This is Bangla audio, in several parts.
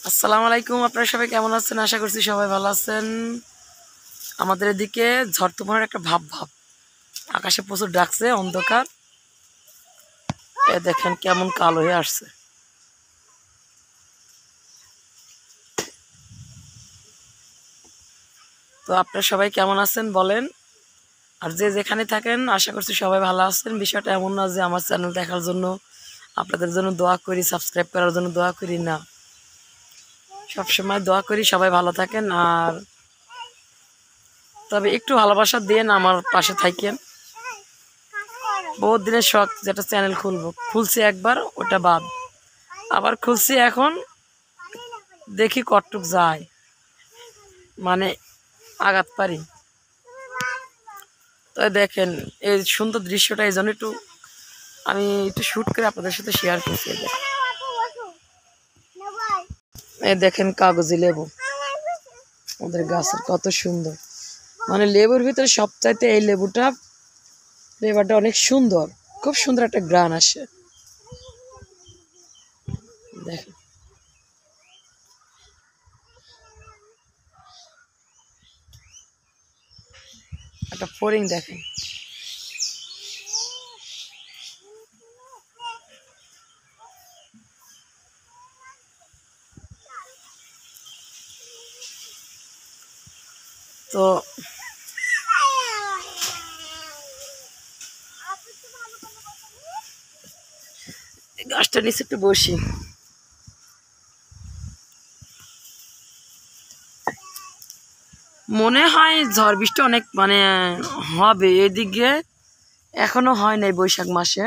আসসালামু আলাইকুম। আপনারা সবাই কেমন আছেন? আশা করছি সবাই ভালো আছেন। আমাদের এদিকে ঝড় তুফানের একটা ভাব ভাব, আকাশে প্রচুর ডাকছে, অন্ধকার। এ দেখেন কেমন কালো হয়ে আসছে। তো আপনারা সবাই কেমন আছেন বলেন। আর যে যেখানে থাকেন আশা করছি সবাই ভালো আছেন। বিষয়টা এমন না যে আমার চ্যানেল দেখার জন্য, আপনাদের জন্য দোয়া করি, সাবস্ক্রাইব করার জন্য দোয়া করি না। সবসময় দোয়া করি সবাই ভালো থাকেন। আর তবে একটু ভালোবাসা দেন, আমার পাশে থাকেন। বহুত দিনের শখ যেটা চ্যানেল খুলছি একবার, ওটা বাদ, আবার খুলছি এখন। দেখি কতটুক যায়, মানে আঘাত পারি। তো দেখেন এই সুন্দর দৃশ্যটা, এই জন্য আমি একটু শ্যুট করে আপনাদের সাথে শেয়ার করছি। এই দেখেন কাগজি লেবু, ওদের গাছের কত সুন্দর। মানে লেবুর ভিতরে সবচাইতে এই ফ্লেভারটা অনেক সুন্দর, খুব সুন্দর একটা গ্রান আসে। দেখেন একটা ফড়িং দেখেন। তো গাছটা নিচে একটু বসি। মনে হয় ঝড় বৃষ্টি অনেক হবে এদিকে, এখনো হয় নাই বৈশাখ মাসে।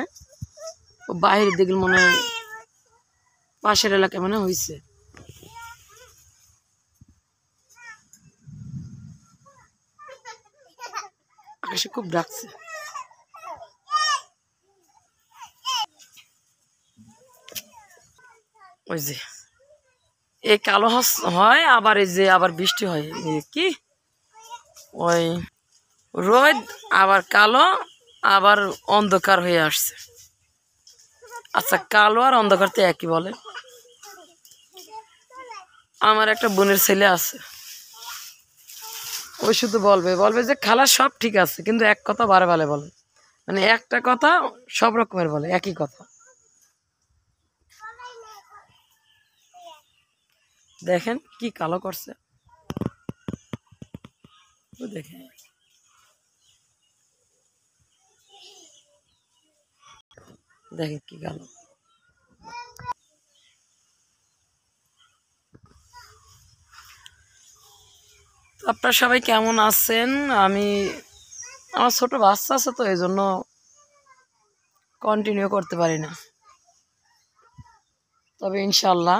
বাইরের দিকে মনে হয় পাশের এলাকায় মনে হয়েছে। আকাশে খুব ডাকছে। ওই যে এই কালো হয়, আবার এই যে আবার বৃষ্টি হয়। কি ওই রোদ, আবার কালো, আবার অন্ধকার হয়ে আসছে। আচ্ছা, কালো আর অন্ধকার তো একই বলে। আমার একটা বোনের ছেলে আছে, ওই শুধু বলবে যে খালা সব ঠিক আছে, কিন্তু এক কথা বারে বারে বলে, মানে একটা কথা সব রকমের বলে, একই কথা। দেখেন কি কালো করছে, দেখেন দেখেন কি কালো। আপনারা সবাই কেমন আছেন? আমার ছোট বাচ্চা আছে, তো এই জন্য কন্টিনিউ করতে পারি না। তবে ইনশাল্লাহ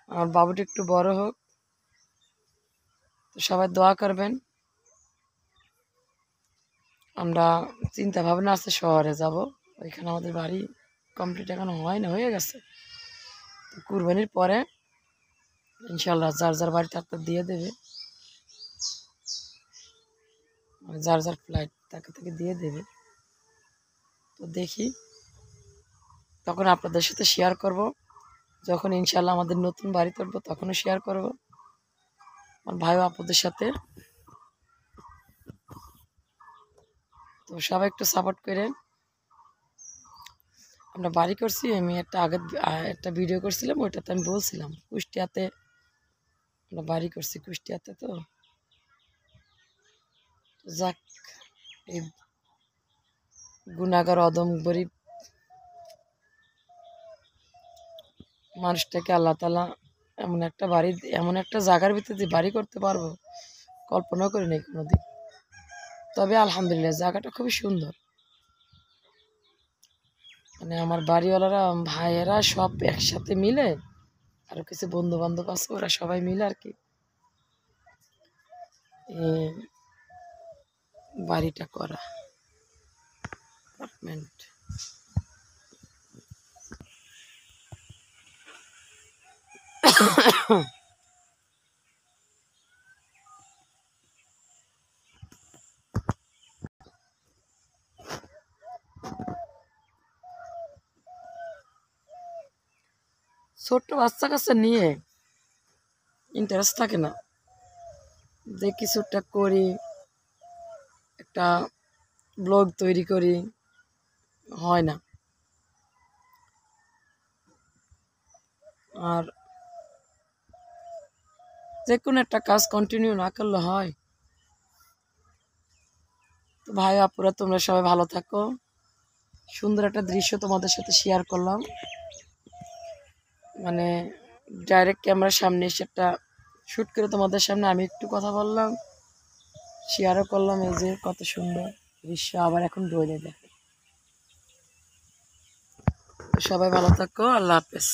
আমার বাবুটি একটু বড় হোক, তো সবাই দোয়া করবেন। আমরা চিন্তা ভাবনা আছে শহরে যাব, ওইখানে আমাদের বাড়ি কমপ্লিট এখনো হয় না, হয়ে গেছে। তো কুরবানির পরে ইনশাল্লাহ যার যার বাড়ি তাকে দিয়ে দেবে, মানে যার যার ফ্লাইট তাকে তাকে দিয়ে দেবে। তো দেখি, তখন আপনাদের সাথে শেয়ার করব। যখন ইনশাল্লাহ আমাদের নতুন বাড়ি তুলবো তখনও শেয়ার করব আমার ভাই ও আপুদের সাথে। তো সবাই একটু সাপোর্ট করেন। আমরা বাড়ি করছি, আমি একটা ভিডিও করছিলাম, ওইটাতে আমি বলছিলাম কুষ্টিয়াতে আমরা বাড়ি করছি, কুষ্টিয়াতে। তো যাক, এই গুণাগার অদম গরিব মানুষটাকে আল্লাহ তাআলা এমন একটা জায়গার ভিতরে যে বাড়ি করতে পারবো, কল্পনা করি নাই কোনোদিন। তবে আলহামদুলিল্লাহ জায়গাটা খুবই সুন্দর। মানে আমার বাড়িওয়ালারা, ভাইয়েরা সব একসাথে মিলে, আরো কিছু বন্ধু বান্ধব আছে, ওরা সবাই মিলে আর কি এই বাড়িটা করা, অ্যাপার্টমেন্ট। ছোট্ট বাচ্চা কাচ্চা নিয়ে ইন্টারেস্ট থাকে না, যে কিছু একটা করি, একটা ব্লগ তৈরি করি, হয় না। আর যে কোনো একটা কাজ কন্টিনিউ না করলে হয়। তো ভাই আপুরা, তোমরা সবাই ভালো থাকো। সুন্দর একটা দৃশ্য তোমাদের সাথে শেয়ার করলাম, মানে ডাইরেক্ট ক্যামেরার সামনে এসে একটা শ্যুট করে তোমাদের সামনে আমি একটু কথা বললাম, শেয়ারও করলাম। এই যে কত সুন্দর দৃশ্য, আবার এখন রোদে দেখে। সবাই ভালো থাকো, আল্লাহ হাফেজ।